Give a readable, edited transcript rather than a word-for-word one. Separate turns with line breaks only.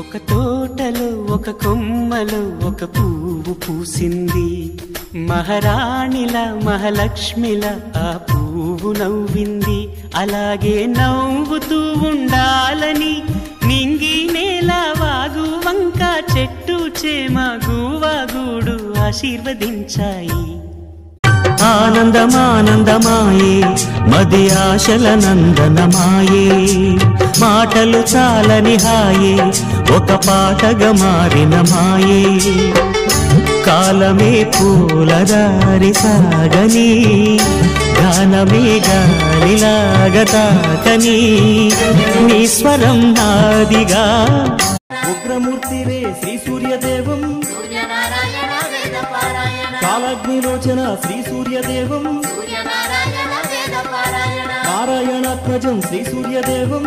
ఒక తోటలో ఒక కొమ్మలో ఒక పువ్వు పూసింది. మహారాణిలా మహాలక్ష్మిలా ఆ పువ్వు నవ్వింది. అలాగే నవ్వుతూ ఉండాలని నింగి నేల వాగు వంక చెట్టు చేమ గువాగూడు ఆశీర్వదించాయి. ఆనందమానందమాయే మది ఆశల నందనమాయే, మాటలు చాలని హాయే ఒక పాటగా మారిన మాయే. కాలమే పూలదారి సాగని, గానమే గాలిలాగా తాకని, నీ స్వరం నాదిగా. ఉగ్రమూర్తివే శ్రీ సూర్యదేవం, కాలగ్నిలోచన శ్రీ సూర్యదేవం, నారాయణాత్మజం శ్రీ సూర్యదేవం.